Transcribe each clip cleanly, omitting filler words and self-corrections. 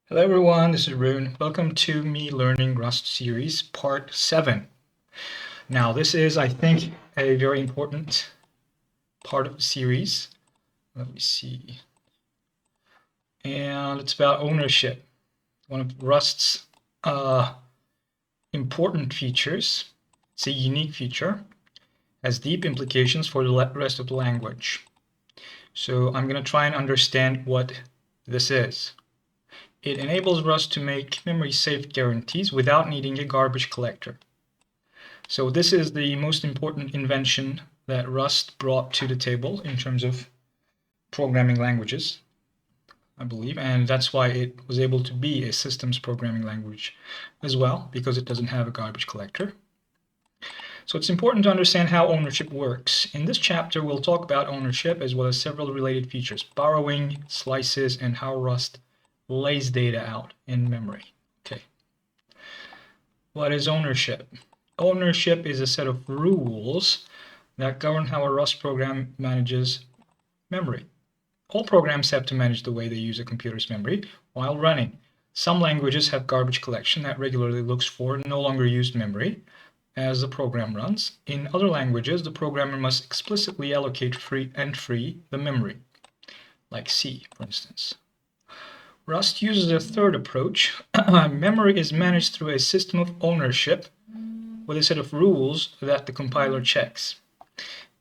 Hello everyone, this is Rune. Welcome to Me Learning Rust series, part 7. Now this is, I think, a very important part of the series. Let me see. And it's about ownership. One of Rust's important features. It's a unique feature. Has deep implications for the rest of the language. So I'm going to try and understand what this is. It enables Rust to make memory-safe guarantees without needing a garbage collector. So this is the most important invention that Rust brought to the table in terms of programming languages, I believe, and that's why it was able to be a systems programming language as well, because it doesn't have a garbage collector. So it's important to understand how ownership works. In this chapter, we'll talk about ownership as well as several related features, borrowing, slices, and how Rust lays data out in memory. Okay. What is ownership? Ownership is a set of rules that govern how a Rust program manages memory. All programs have to manage the way they use a computer's memory while running. Some languages have garbage collection that regularly looks for no longer used memory as the program runs. In other languages, the programmer must explicitly allocate free the memory, like C, for instance. Rust uses a third approach. Memory is managed through a system of ownership with a set of rules that the compiler checks.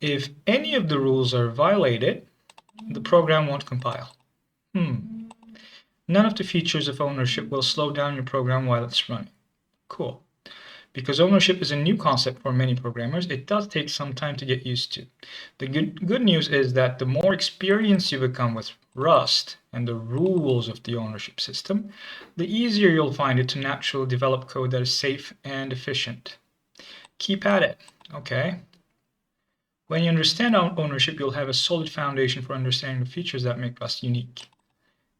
If any of the rules are violated, the program won't compile. None of the features of ownership will slow down your program while it's running. Cool. Because ownership is a new concept for many programmers, it does take some time to get used to. The good news is that the more experienced you become with Rust and the rules of the ownership system, the easier you'll find it to naturally develop code that is safe and efficient. Keep at it, okay? When you understand ownership, you'll have a solid foundation for understanding the features that make Rust unique.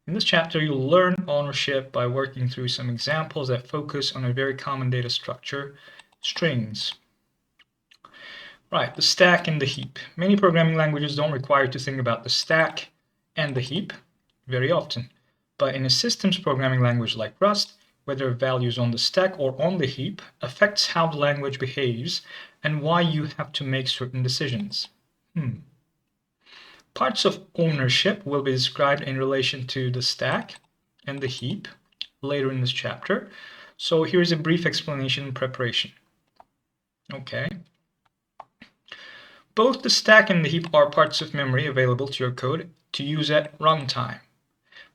In this chapter, you'll learn ownership by working through some examples that focus on a very common data structure, strings. Right, the stack and the heap. Many programming languages don't require you to think about the stack and the heap very often. But in a systems programming language like Rust, whether values on the stack or on the heap affects how the language behaves and why you have to make certain decisions. Parts of ownership will be described in relation to the stack and the heap later in this chapter. So here's a brief explanation and preparation. Okay. Both the stack and the heap are parts of memory available to your code to use at runtime,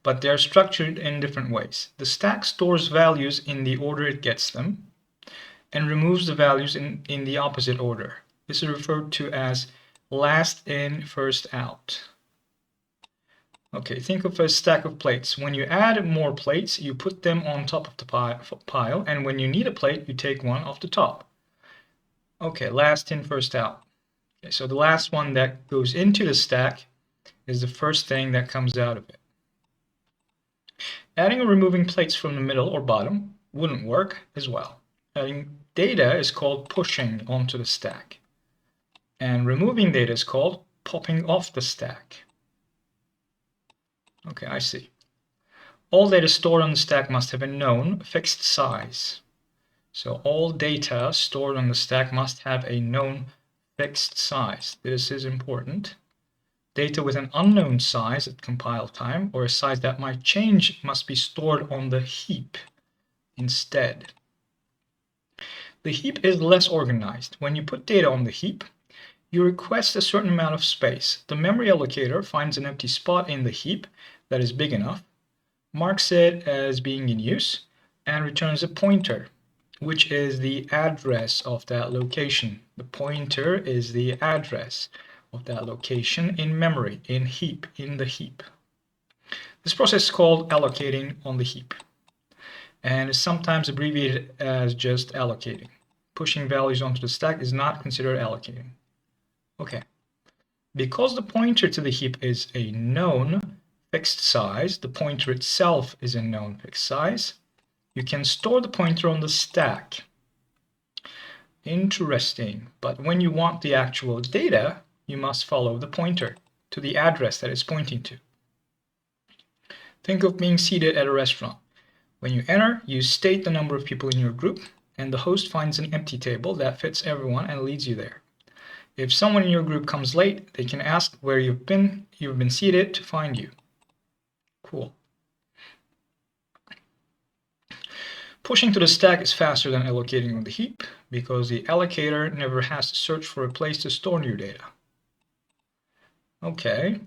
but they are structured in different ways. The stack stores values in the order it gets them and removes the values in the opposite order. This is referred to as last in, first out. Okay, think of a stack of plates. When you add more plates, you put them on top of the pile, and when you need a plate, you take one off the top. Okay, last in, first out. Okay, so the last one that goes into the stack is the first thing that comes out of it. Adding or removing plates from the middle or bottom wouldn't work as well. Adding data is called pushing onto the stack. And removing data is called popping off the stack. Okay, I see. All data stored on the stack must have a known fixed size. So all data stored on the stack must have a known fixed size. This is important. Data with an unknown size at compile time or a size that might change must be stored on the heap instead. The heap is less organized. When you put data on the heap, you request a certain amount of space. The memory allocator finds an empty spot in the heap that is big enough, marks it as being in use, and returns a pointer, which is the address of that location. The pointer is the address of that location in memory, in the heap. This process is called allocating on the heap, and is sometimes abbreviated as just allocating. Pushing values onto the stack is not considered allocating. Okay, because the pointer to the heap is a known fixed size, the pointer itself is a known fixed size, you can store the pointer on the stack. Interesting, but when you want the actual data, you must follow the pointer to the address that it's pointing to. Think of being seated at a restaurant. When you enter, you state the number of people in your group, and the host finds an empty table that fits everyone and leads you there. If someone in your group comes late, they can ask where you've been seated to find you. Cool. Pushing to the stack is faster than allocating on the heap because the allocator never has to search for a place to store new data. Okay.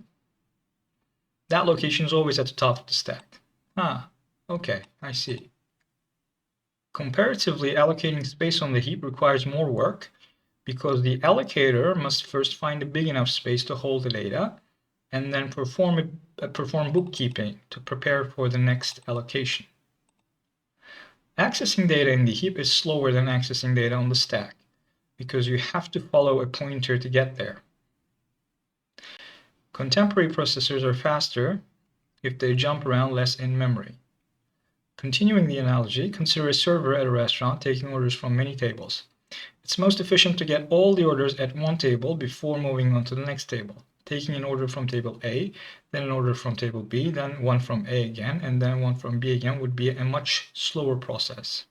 That location is always at the top of the stack. Ah, okay, I see. Comparatively, allocating space on the heap requires more work because the allocator must first find a big enough space to hold the data and then perform bookkeeping to prepare for the next allocation. Accessing data in the heap is slower than accessing data on the stack because you have to follow a pointer to get there. Contemporary processors are faster if they jump around less in memory. Continuing the analogy, consider a server at a restaurant taking orders from many tables. It's most efficient to get all the orders at one table before moving on to the next table. Taking an order from table A, then an order from table B, then one from A again, and then one from B again would be a much slower process.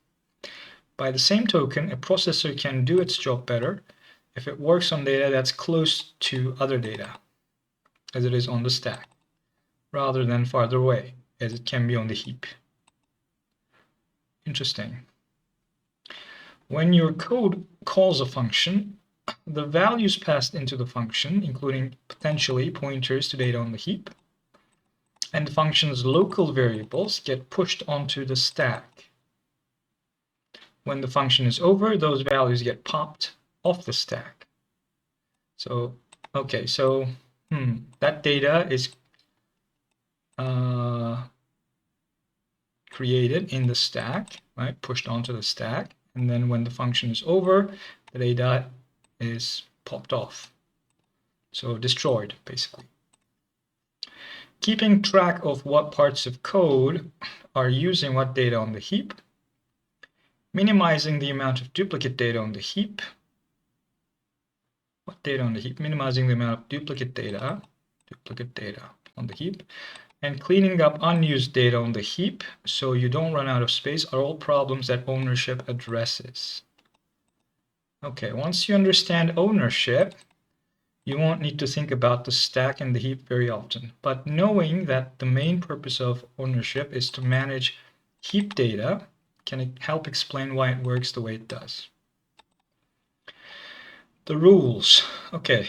By the same token, a processor can do its job better if it works on data that's close to other data, as it is on the stack, rather than farther away, as it can be on the heap. Interesting. When your code calls a function, the values passed into the function, including potentially pointers to data on the heap, and the function's local variables get pushed onto the stack. When the function is over, those values get popped off the stack. So, okay, so that data is created in the stack, right? Pushed onto the stack, and then when the function is over, the data is popped off. So destroyed, basically. Keeping track of what parts of code are using what data on the heap, minimizing the amount of duplicate data on the heap. What data on the heap? Minimizing the amount of duplicate data on the heap, and cleaning up unused data on the heap so you don't run out of space are all problems that ownership addresses. Okay, once you understand ownership, you won't need to think about the stack and the heap very often. But knowing that the main purpose of ownership is to manage heap data can help explain why it works the way it does. The rules. Okay,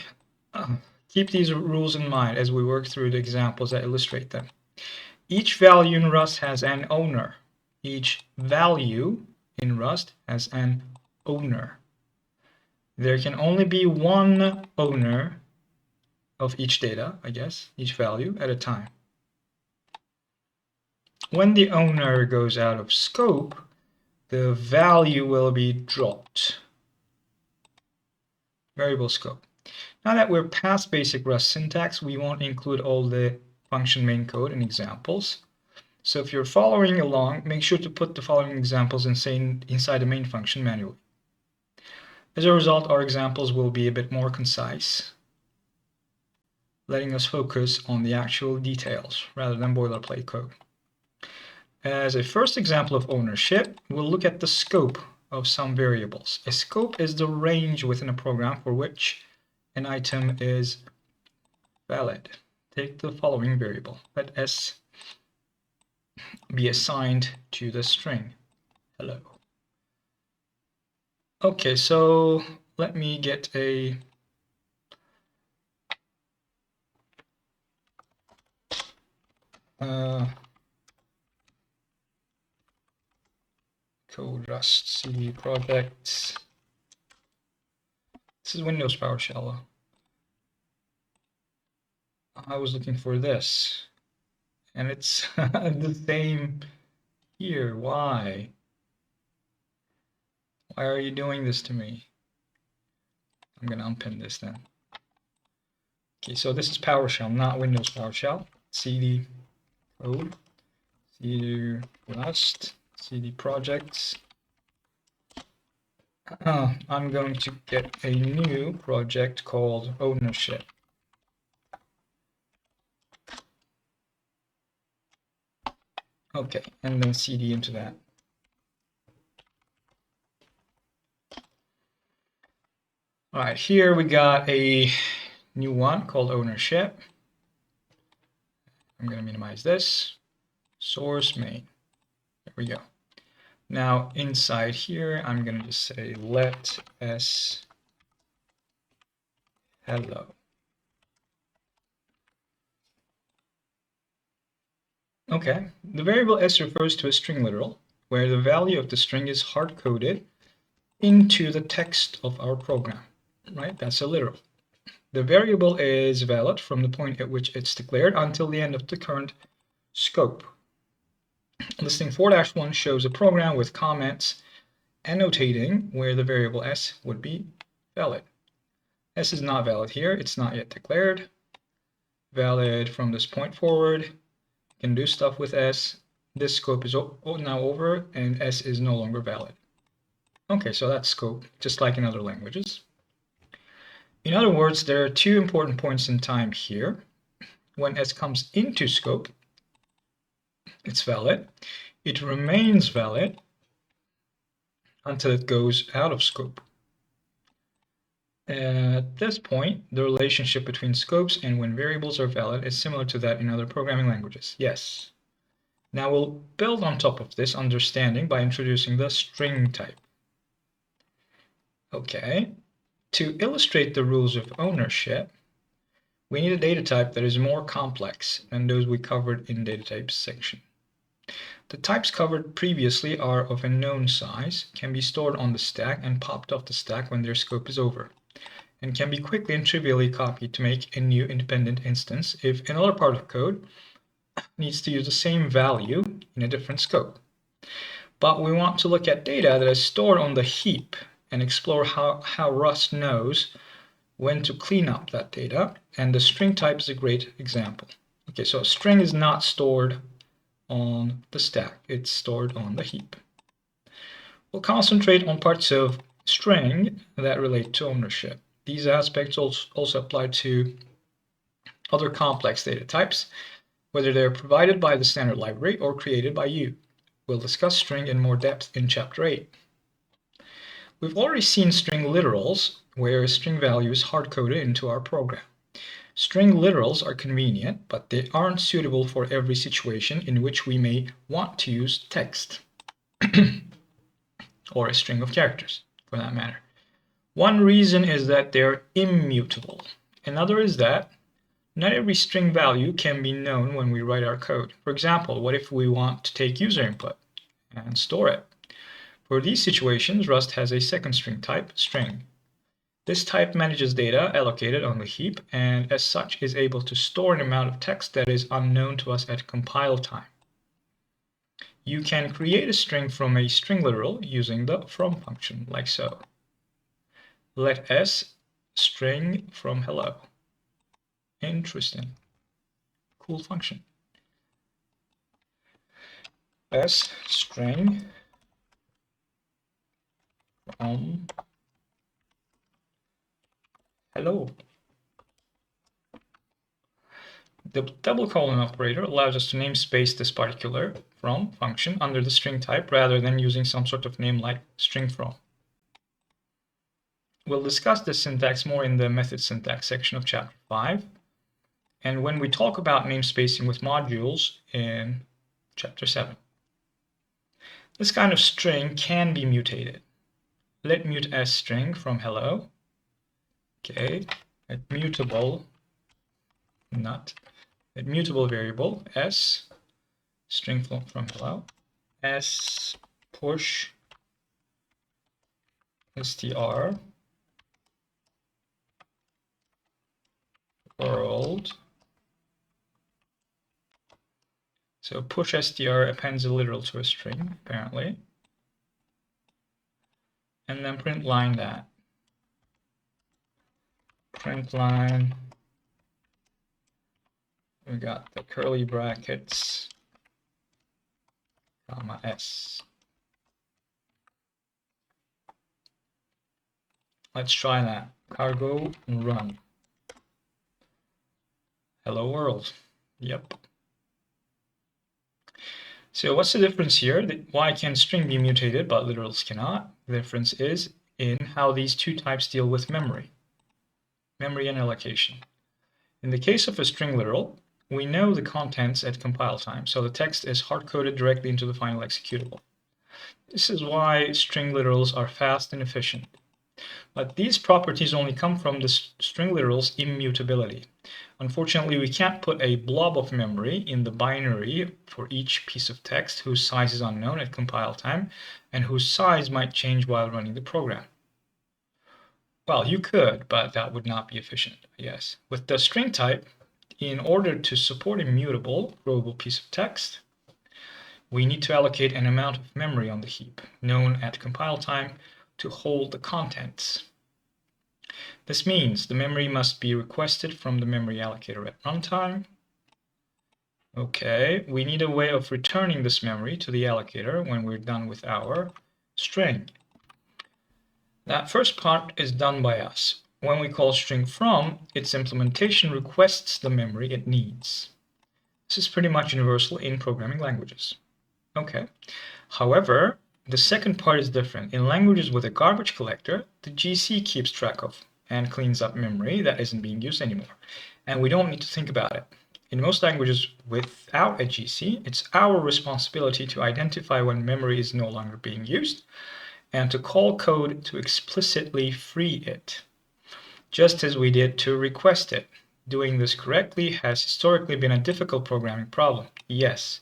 keep these rules in mind as we work through the examples that illustrate them. Each value in Rust has an owner. Each value in Rust has an owner. There can only be one owner of each data, I guess, each value at a time. When the owner goes out of scope, the value will be dropped. Variable scope. Now that we're past basic Rust syntax, we won't include all the function main code and examples. So if you're following along, make sure to put the following examples inside the main function manually. As a result, our examples will be a bit more concise, letting us focus on the actual details rather than boilerplate code. As a first example of ownership, we'll look at the scope of some variables. A scope is the range within a program for which an item is valid. Take the following variable. Let S be assigned to the string hello. Okay, so let me get a code Rust CD projects. This is Windows PowerShell. I was looking for this, and it's the same here. Why? Why are you doing this to me? I'm gonna unpin this then. Okay, so this is PowerShell, not Windows PowerShell. CD code, CD Rust, CD projects. I'm going to get a new project called ownership. Okay, and then cd into that. All right, here we got a new one called ownership. I'm going to minimize this. Source main. There we go. Now inside here, I'm going to just say let s hello. Okay, the variable s refers to a string literal, where the value of the string is hard-coded into the text of our program, right? That's a literal. The variable is valid from the point at which it's declared until the end of the current scope. Listing 4-1 shows a program with comments annotating where the variable s would be valid. S is not valid here, it's not yet declared. Valid from this point forward. Can do stuff with s. This scope is now over and s is no longer valid. Okay, so that's scope, just like in other languages. In other words, there are two important points in time here. When s comes into scope, it's valid. It remains valid until it goes out of scope. At this point, the relationship between scopes and when variables are valid is similar to that in other programming languages. Yes. Now we'll build on top of this understanding by introducing the string type. Okay, to illustrate the rules of ownership, we need a data type that is more complex than those we covered in data types section. The types covered previously are of a known size, can be stored on the stack and popped off the stack when their scope is over, and can be quickly and trivially copied to make a new independent instance if another part of code needs to use the same value in a different scope. But we want to look at data that is stored on the heap and explore how Rust knows when to clean up that data, and the string type is a great example. Okay, so a string is not stored on the stack, it's stored on the heap. We'll concentrate on parts of string that relate to ownership. These aspects also apply to other complex data types, whether they're provided by the standard library or created by you. We'll discuss string in more depth in Chapter 8. We've already seen string literals, where a string value is hard-coded into our program. String literals are convenient, but they aren't suitable for every situation in which we may want to use text, or a string of characters, for that matter. One reason is that they're immutable. Another is that not every string value can be known when we write our code. For example, what if we want to take user input and store it? For these situations, Rust has a second string type, string. This type manages data allocated on the heap and as such is able to store an amount of text that is unknown to us at compile time. You can create a string from a string literal using the from function, like so. Let s string from hello. Interesting. Cool function. S string from hello. The double colon operator allows us to namespace this particular from function under the string type rather than using some sort of name like string from. We'll discuss this syntax more in the method syntax section of Chapter 5, and when we talk about namespacing with modules in Chapter 7. This kind of string can be mutated. Let mut s string from hello. Okay, a mutable variable s string from hello, s push str world. So push str appends a literal to a string, apparently. And then print line that. Print line. We got the curly brackets, comma s. Let's try that. Cargo run. Hello world. Yep. So what's the difference here? Why can string be mutated but literals cannot? The difference is in how these two types deal with memory and allocation. In the case of a string literal, we know the contents at compile time, so the text is hard-coded directly into the final executable. This is why string literals are fast and efficient. But these properties only come from the string literal's immutability. Unfortunately, we can't put a blob of memory in the binary for each piece of text whose size is unknown at compile time and whose size might change while running the program. Well, you could, but that would not be efficient, yes. With the string type, in order to support a mutable, growable piece of text, we need to allocate an amount of memory on the heap, known at compile time, to hold the contents. This means the memory must be requested from the memory allocator at runtime. Okay, we need a way of returning this memory to the allocator when we're done with our string. That first part is done by us. When we call string from, its implementation requests the memory it needs. This is pretty much universal in programming languages. Okay. However, the second part is different. In languages with a garbage collector, the GC keeps track of and cleans up memory that isn't being used anymore. And we don't need to think about it. In most languages without a GC, it's our responsibility to identify when memory is no longer being used and to call code to explicitly free it, just as we did to request it. Doing this correctly has historically been a difficult programming problem. Yes,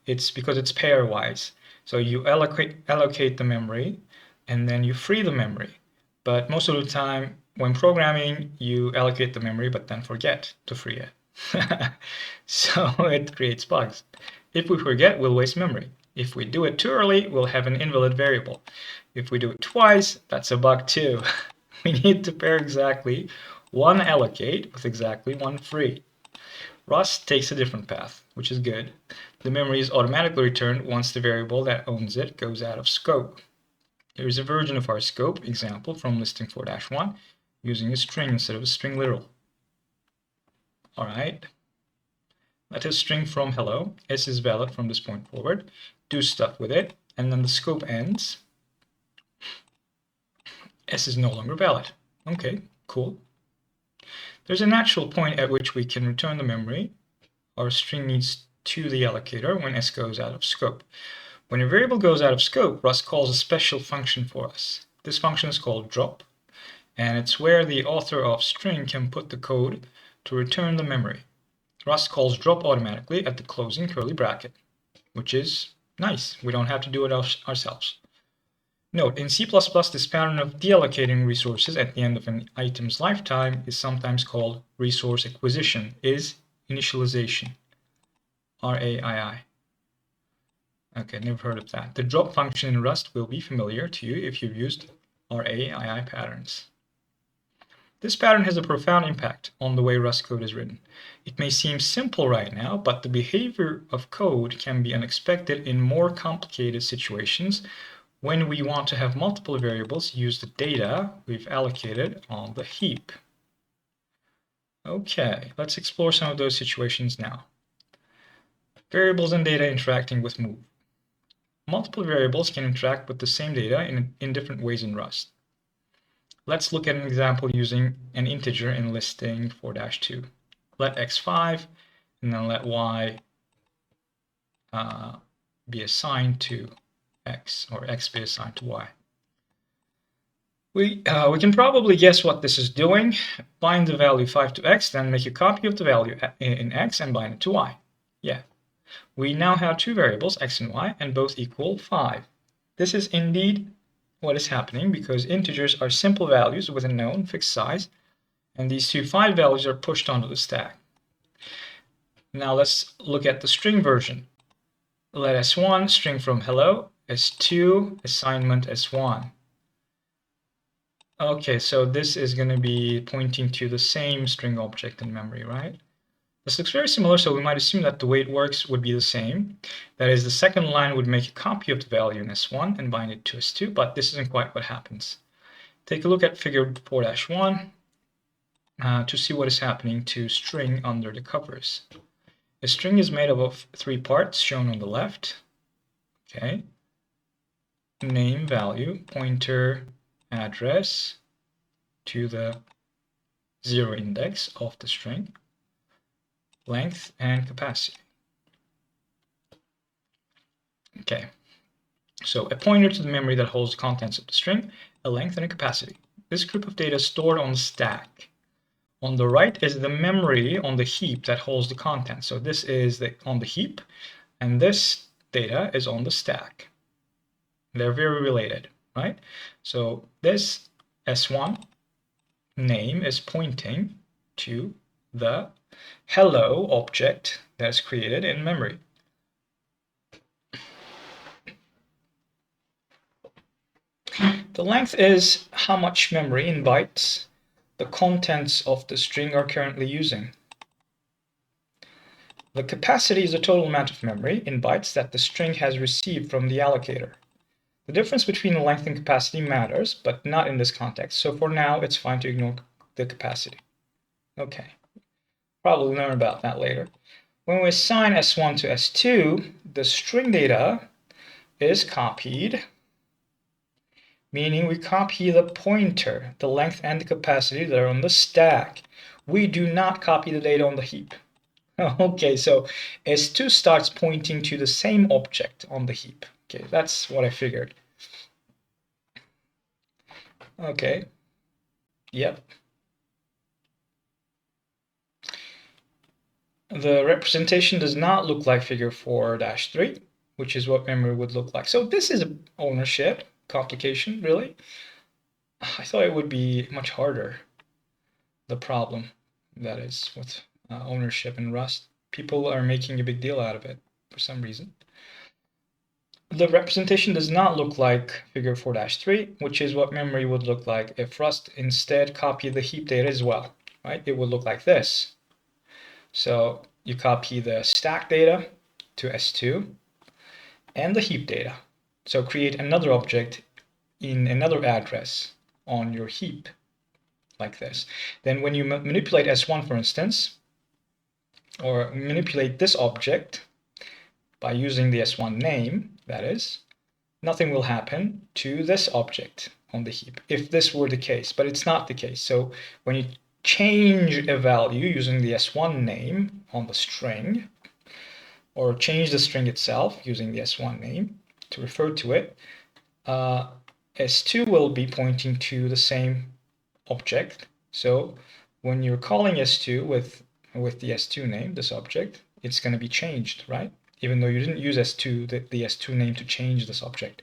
it's because it's pairwise. So you allocate the memory and then you free the memory. But most of the time when programming, you allocate the memory but then forget to free it. So it creates bugs. If we forget, we'll waste memory. If we do it too early, we'll have an invalid variable. If we do it twice, that's a bug too. We need to pair exactly one allocate with exactly one free. Rust takes a different path, which is good. The memory is automatically returned once the variable that owns it goes out of scope. There is a version of our scope example from listing 4-1 using a string instead of a string literal. All right. Let us string from hello. S is valid from this point forward. Do stuff with it, and then the scope ends. S is no longer valid. Okay, cool. There's a natural point at which we can return the memory our string needs to the allocator when S goes out of scope. When a variable goes out of scope, Rust calls a special function for us. This function is called drop, and it's where the author of string can put the code to return the memory. Rust calls drop automatically at the closing curly bracket, which is nice. We don't have to do it ourselves. Note, in C++, this pattern of deallocating resources at the end of an item's lifetime is sometimes called resource acquisition, is initialization. RAII. Okay, never heard of that. The drop function in Rust will be familiar to you if you've used RAII patterns. This pattern has a profound impact on the way Rust code is written. It may seem simple right now, but the behavior of code can be unexpected in more complicated situations when we want to have multiple variables use the data we've allocated on the heap. Okay, let's explore some of those situations now. Variables and data interacting with move. Multiple variables can interact with the same data in different ways in Rust. Let's look at an example using an integer in listing 4-2. Let x 5 and then let y be assigned to x, or x be assigned to y. We can probably guess what this is doing. Bind the value 5 to x, then make a copy of the value in x and bind it to y. Yeah. We now have two variables, x and y, and both equal 5. This is indeed what is happening because integers are simple values with a known fixed size, and these two 5 values are pushed onto the stack. Now let's look at the string version. Let s1 string from hello, s2 assignment s1. Okay, so this is going to be pointing to the same string object in memory, right? This looks very similar, so we might assume that the way it works would be the same. That is, the second line would make a copy of the value in S1 and bind it to S2, but this isn't quite what happens. Take a look at figure 4-1 to see what is happening to string under the covers. A string is made up of 3 parts shown on the left. Okay. Name value, pointer address to the 0 index of the string, length and capacity. Okay, so a pointer to the memory that holds the contents of the string, a length and a capacity. This group of data is stored on the stack. On the right is the memory on the heap that holds the contents. So this is on the heap, and this data is on the stack. They're very related, right? So this S1 name is pointing to the hello object that's created in memory. The length is how much memory in bytes the contents of the string are currently using. The capacity is the total amount of memory in bytes that the string has received from the allocator. The difference between the length and capacity matters, but not in this context. So for now, it's fine to ignore the capacity. Okay, probably learn about that later. When we assign S1 to S2, the string data is copied, meaning we copy the pointer, the length and the capacity that are on the stack. We do not copy the data on the heap. Okay, so S2 starts pointing to the same object on the heap. Okay, that's what I figured. Okay, yep. The representation does not look like figure 4-3, which is what memory would look like. So this is an ownership complication, really. I thought it would be much harder, the problem that is with ownership in Rust. People are making a big deal out of it for some reason. The representation does not look like figure 4-3, which is what memory would look like if Rust instead copied the heap data as well, right? It would look like this. So you copy the stack data to S2 and the heap data. So create another object in another address on your heap, like this. Then when you manipulate S1, for instance, or manipulate this object by using the S1 name, that is, nothing will happen to this object on the heap, if this were the case, but it's not the case. So when you change a value using the S1 name on the string, or change the string itself using the S1 name to refer to it, S2 will be pointing to the same object. So when you're calling S2 with the S2 name, this object, it's going to be changed, right? Even though you didn't use S2, the S2 name to change this object.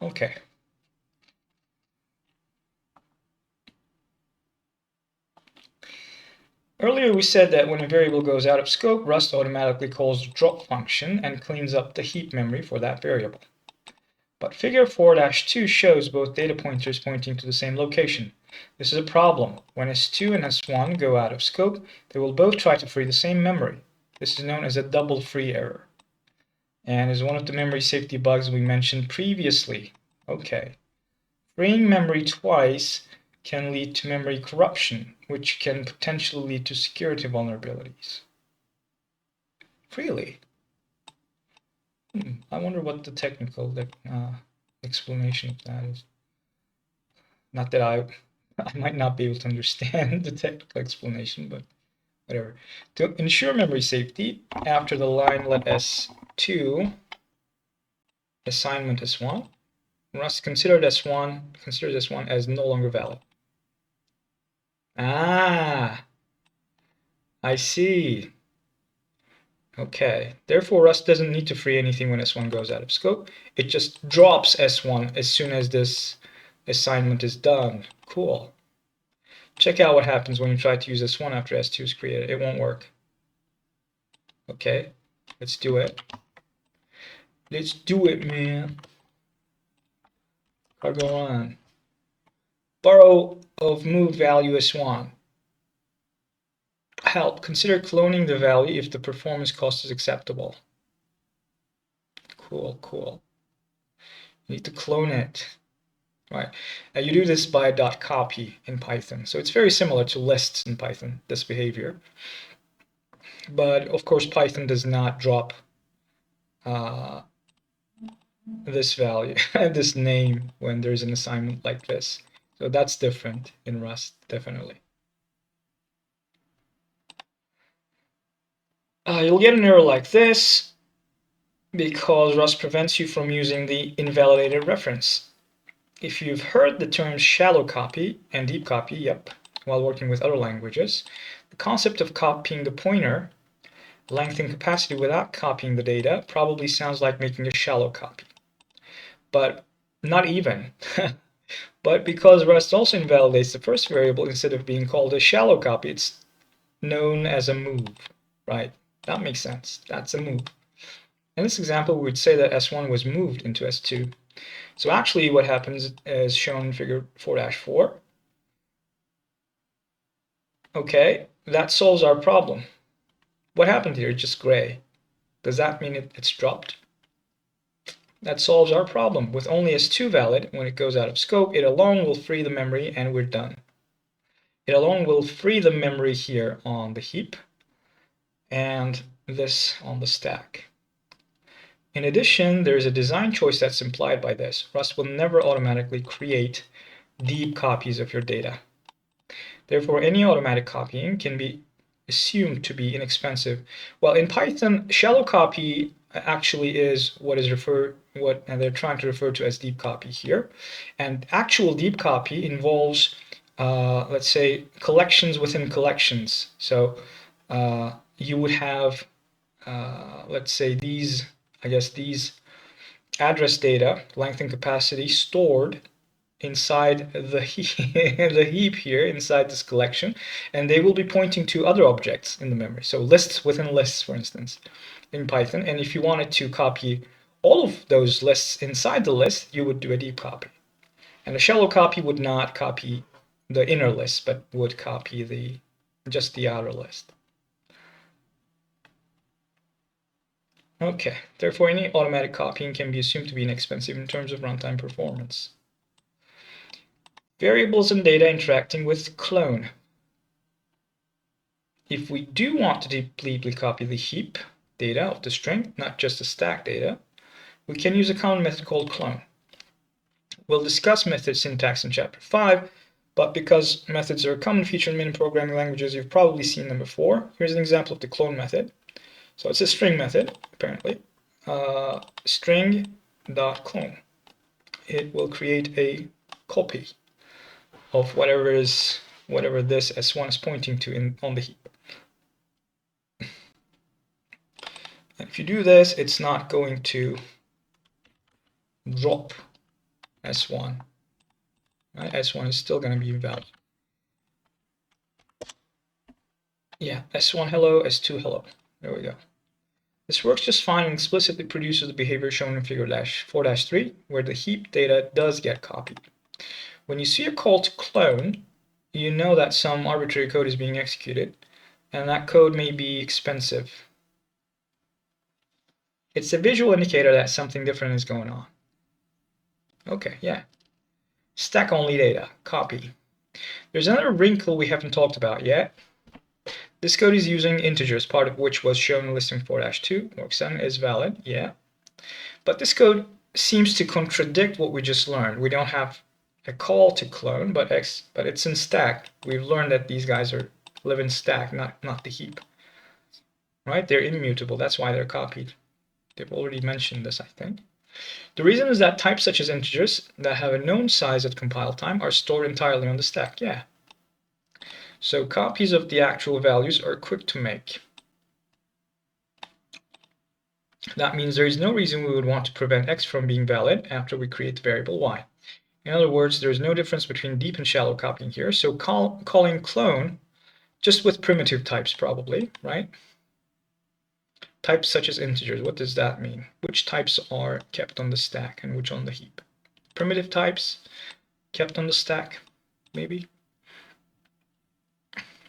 Okay. Earlier we said that when a variable goes out of scope, Rust automatically calls the drop function and cleans up the heap memory for that variable. But figure 4-2 shows both data pointers pointing to the same location. This is a problem. When S2 and S1 go out of scope, they will both try to free the same memory. This is known as a double free error, and is one of the memory safety bugs we mentioned previously. Okay. Freeing memory twice can lead to memory corruption, which can potentially lead to security vulnerabilities. Really? I wonder what the technical explanation of that is. Not that I might not be able to understand the technical explanation, but whatever. To ensure memory safety, after the line let S2 assignment S1, Rust considers S1 as no longer valid. Ah, I see. Okay, therefore Rust doesn't need to free anything when S1 goes out of scope. It just drops S1 as soon as this assignment is done. Cool. Check out what happens when you try to use S1 after S2 is created. It won't work. Okay, let's do it. Let's do it, man. Cargo on. Borrow of move value S1. Help, consider cloning the value if the performance cost is acceptable. Cool. You need to clone it. Right. You do this by .copy in Python. So it's very similar to lists in Python, this behavior. But of course, Python does not drop this value, this name when there's an assignment like this. So that's different in Rust, definitely. You'll get an error like this because Rust prevents you from using the invalidated reference. If you've heard the terms shallow copy and deep copy, yep, while working with other languages, the concept of copying the pointer, length and capacity without copying the data probably sounds like making a shallow copy. But not even. But because Rust also invalidates the first variable instead of being called a shallow copy, it's known as a move, right? That makes sense. That's a move. In this example, we would say that S1 was moved into S2. So actually what happens is shown in figure 4-4. Okay, that solves our problem. What happened here? It's just gray. Does that mean it's dropped? That solves our problem. With only S2 valid, when it goes out of scope, it alone will free the memory and we're done. It alone will free the memory here on the heap and this on the stack. In addition, there is a design choice that's implied by this. Rust will never automatically create deep copies of your data. Therefore, any automatic copying can be assumed to be inexpensive. Well, in Python, shallow copy actually is what they're trying to refer to as deep copy here. And actual deep copy involves, let's say, collections within collections. So you would have, let's say, these address data, length and capacity, stored inside the heap here, inside this collection, and they will be pointing to other objects in the memory. So lists within lists, for instance, in Python. And if you wanted to copy all of those lists inside the list, you would do a deep copy. And a shallow copy would not copy the inner list, but would copy just the outer list. Okay, therefore any automatic copying can be assumed to be inexpensive in terms of runtime performance. Variables and data interacting with clone. If we do want to deeply copy the heap data of the string, not just the stack data, we can use a common method called clone. We'll discuss method syntax in chapter 5, but because methods are a common feature in many programming languages, you've probably seen them before. Here's an example of the clone method. So it's a string method, apparently. String.clone. It will create a copy of whatever this S1 is pointing to on the heap. And if you do this, it's not going to drop S1. Right? S1 is still going to be valid. Yeah, S1 hello, S2 hello. There we go. This works just fine and explicitly produces the behavior shown in figure 4-3, where the heap data does get copied. When you see a call to clone, you know that some arbitrary code is being executed, and that code may be expensive. It's a visual indicator that something different is going on. Okay, yeah. Stack only data, copy. There's another wrinkle we haven't talked about yet. This code is using integers, part of which was shown in listing 4-2. Work7 is valid, yeah. But this code seems to contradict what we just learned. We don't have a call to clone, but it's in stack. We've learned that these guys live in stack, not the heap. Right? They're immutable. That's why they're copied. They've already mentioned this, I think. The reason is that types such as integers that have a known size at compile time are stored entirely on the stack. Yeah. So copies of the actual values are quick to make. That means there is no reason we would want to prevent x from being valid after we create the variable y. In other words, there is no difference between deep and shallow copying here. So calling clone just with primitive types probably, right? Types such as integers, what does that mean? Which types are kept on the stack and which on the heap? Primitive types kept on the stack, maybe?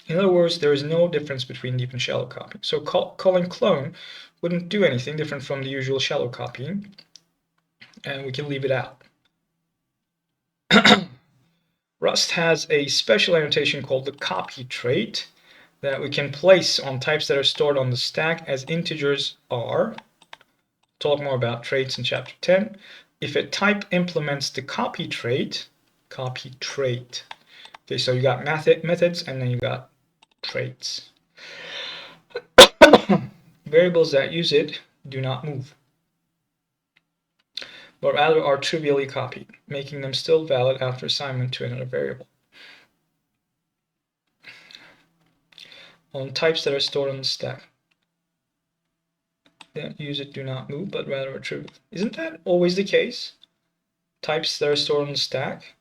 In other words, there is no difference between deep and shallow copying. So calling clone wouldn't do anything different from the usual shallow copying, and we can leave it out. Rust has a special annotation called the copy trait that we can place on types that are stored on the stack as integers are, talk more about traits in chapter 10. If a type implements the copy trait. Okay, so you got methods and then you got traits. Variables that use it do not move, but rather are trivially copied, making them still valid after assignment to another variable. On types that are stored on the stack. That use it do not move, but rather are trivial. Isn't that always the case? Types that are stored on the stack?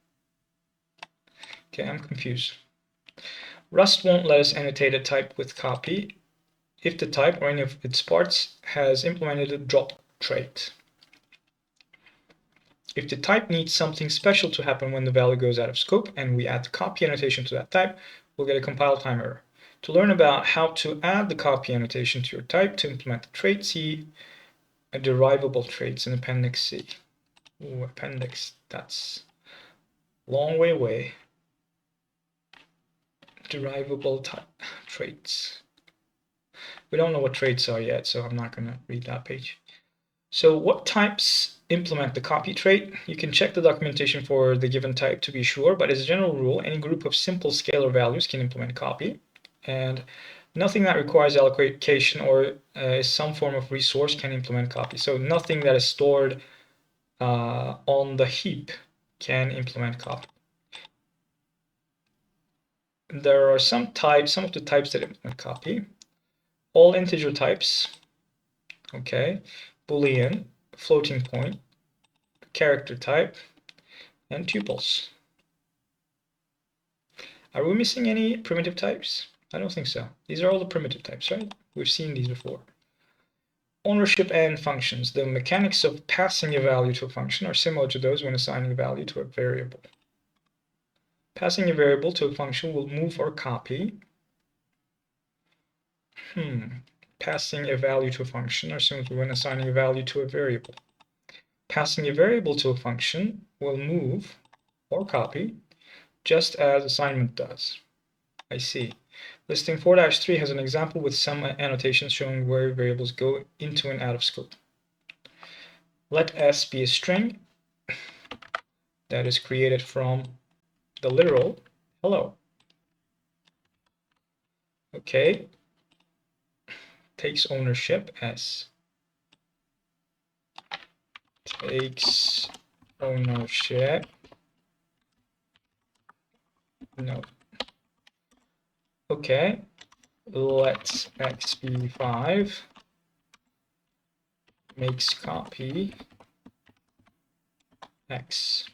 Okay, I'm confused. Rust won't let us annotate a type with copy if the type or any of its parts has implemented a drop trait. If the type needs something special to happen when the value goes out of scope and we add the copy annotation to that type, we'll get a compile time error. To learn about how to add the copy annotation to your type to implement the trait, see derivable traits in Appendix C. Ooh, appendix, that's long way away. Derivable traits. We don't know what traits are yet, so I'm not going to read that page. So what types implement the copy trait? You can check the documentation for the given type to be sure, but as a general rule, any group of simple scalar values can implement copy, and nothing that requires allocation or is some form of resource can implement copy. So nothing that is stored on the heap can implement copy. There are some of the types that implement copy. All integer types, okay, Boolean, floating point, character type, and tuples. Are we missing any primitive types? I don't think so. These are all the primitive types, right? We've seen these before. Ownership and functions. The mechanics of passing a value to a function are similar to those when assigning a value to a variable. Passing a variable to a function will move or copy. Passing a value to a function are similar to when assigning a value to a variable. Passing a variable to a function will move or copy, just as assignment does. I see. Listing 4-3 has an example with some annotations showing where variables go into and out of scope. Let S be a string that is created from the literal hello. Okay. Takes ownership, S. Takes ownership. No. Okay. Let X be 5. Makes copy X.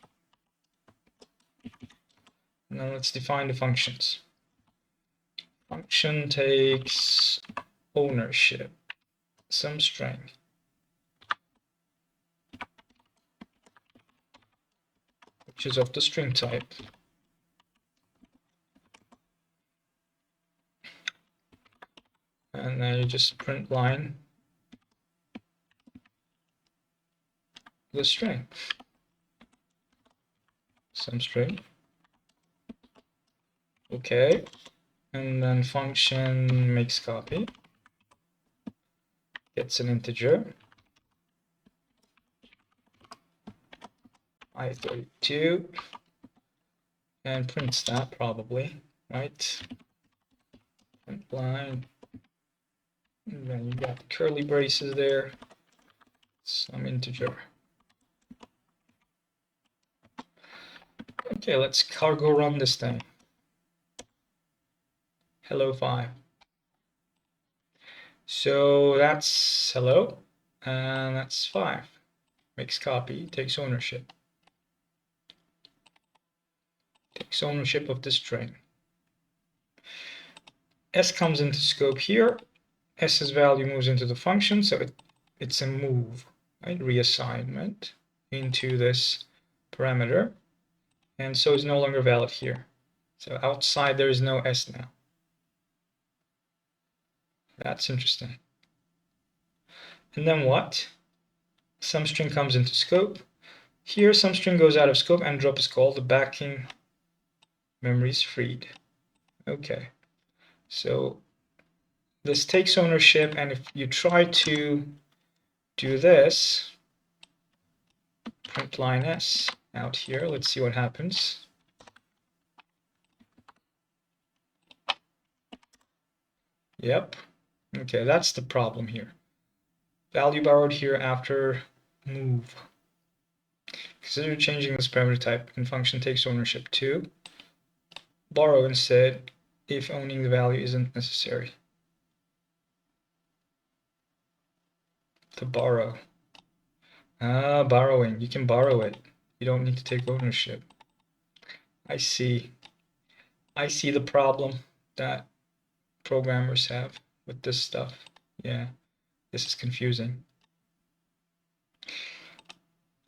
Now let's define the functions. Function takes ownership, some string. Which is of the string type. And then you just print line the string. Some string. Okay. And then function makes copy. Gets an integer. I32. And prints that probably, right? Print line. And then you got the curly braces there. Some integer. Okay, let's cargo run this thing. Hello 5. So that's hello, and that's 5. Makes copy, takes ownership. Takes ownership of the string. S comes into scope here. S's value moves into the function, so it's a move, right? Reassignment into this parameter. And so it's no longer valid here. So outside there is no S now. That's interesting. And then what? Some string comes into scope. Here some string goes out of scope and drop is called. The backing memory is freed. Okay. So this takes ownership, and if you try to do this, print line s out here. Let's see what happens. Yep. Okay, that's the problem here. Value borrowed here after move. Consider changing this parameter type and function takes ownership to borrow instead if owning the value isn't necessary. To borrow. Borrowing. You can borrow it. You don't need to take ownership. I see. I see the problem that programmers have with this stuff. Yeah, this is confusing.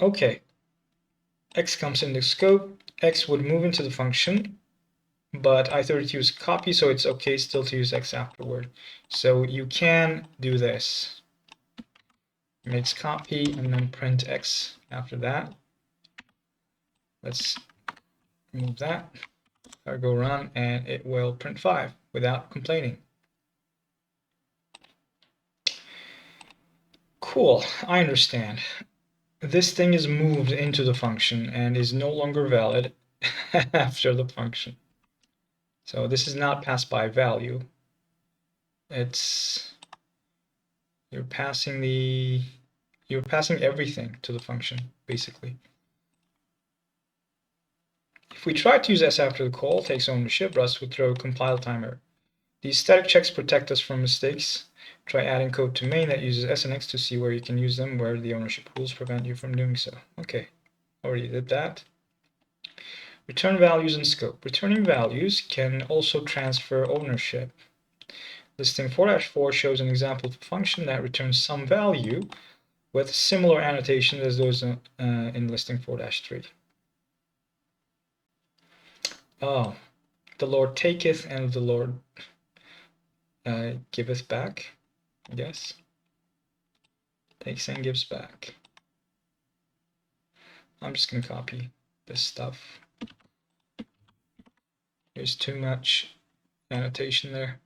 Okay. X comes in the scope. X would move into the function, but I32 is copy, so it's okay still to use X afterward. So you can do this. Makes copy and then print X after that. Let's remove that. I'll go run and it will print 5 without complaining. Cool, I understand. This thing is moved into the function and is no longer valid after the function. So this is not passed by value. It's you're passing everything to the function, basically. If we try to use S after the call, takes ownership, Rust would throw a compile timer. These static checks protect us from mistakes. Try adding code to main that uses S and X to see where you can use them, where the ownership rules prevent you from doing so. Okay, already did that. Return values in scope. Returning values can also transfer ownership. Listing 4-4 shows an example of a function that returns some value with similar annotations as those in listing 4-3. Oh, the Lord taketh and the Lord giveth back, I guess. Takes and gives back. I'm just going to copy this stuff. There's too much annotation there.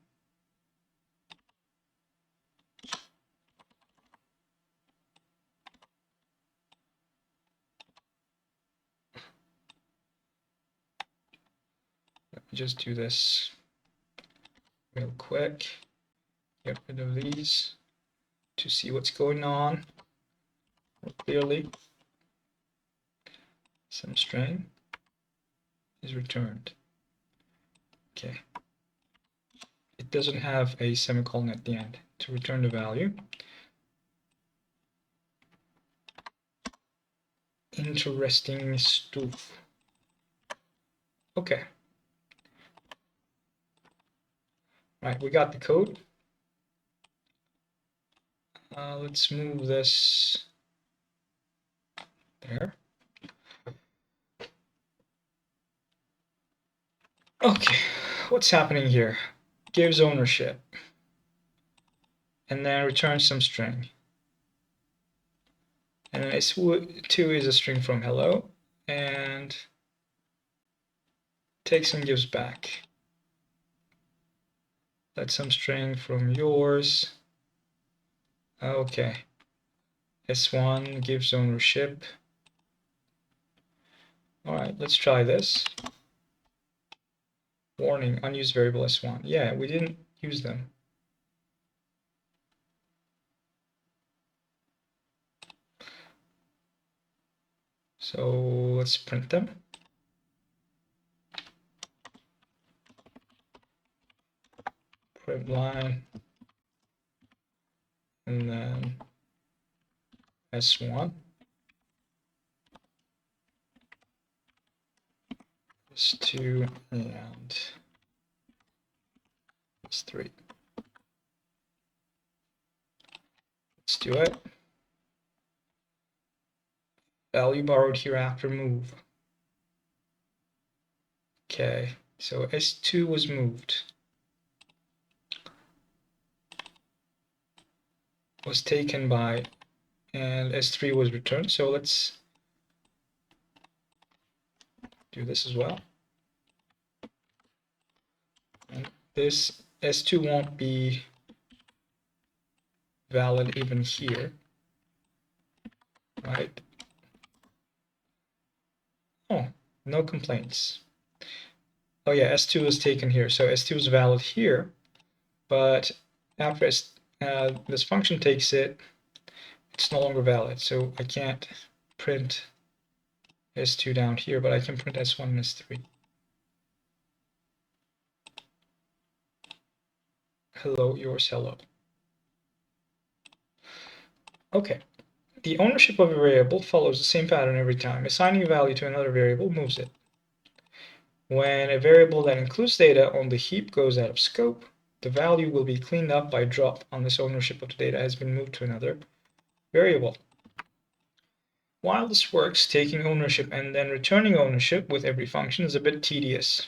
Let me just do this real quick. Get rid of these to see what's going on more clearly. Some string is returned. Okay. It doesn't have a semicolon at the end to return the value. Interesting stuff. Okay. Right, we got the code. Let's move this there. Okay, what's happening here? Gives ownership and then returns some string. And then S2 is a string from hello and takes and gives back. That's some string from yours. Okay. S1 gives ownership. All right, let's try this. Warning, unused variable S1. Yeah, we didn't use them. So let's print them. Print line. And then S1. S2 and S3. Let's do it. Value borrowed here after move. Okay, so S2 was moved. Was taken by, and S3 was returned. So let's do this as well. And this S2 won't be valid even here. right? Oh, no complaints. Oh yeah, S2 was taken here, so S2 is valid here, but after this function takes it, it's no longer valid, so I can't print S2 down here, but I can print S1 and S3. Hello, yours, hello. Okay, the ownership of a variable follows the same pattern every time. Assigning a value to another variable moves it. When a variable that includes data on the heap goes out of scope, the value will be cleaned up by drop unless ownership of the data has been moved to another variable. While this works, taking ownership and then returning ownership with every function is a bit tedious.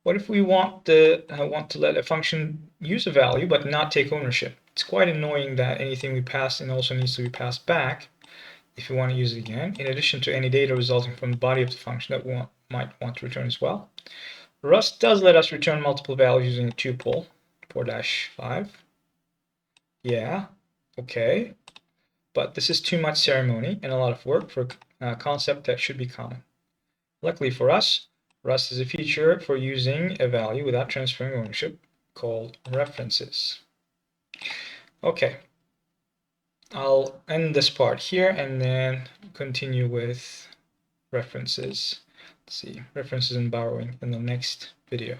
What if we want to let a function use a value but not take ownership? It's quite annoying that anything we pass in also needs to be passed back if we want to use it again, in addition to any data resulting from the body of the function that we might want to return as well. Rust does let us return multiple values using a tuple, 4-5. Yeah, okay. But this is too much ceremony and a lot of work for a concept that should be common. Luckily for us, Rust is a feature for using a value without transferring ownership called references. Okay, I'll end this part here and then continue with references. Let's see, references and borrowing in the next video.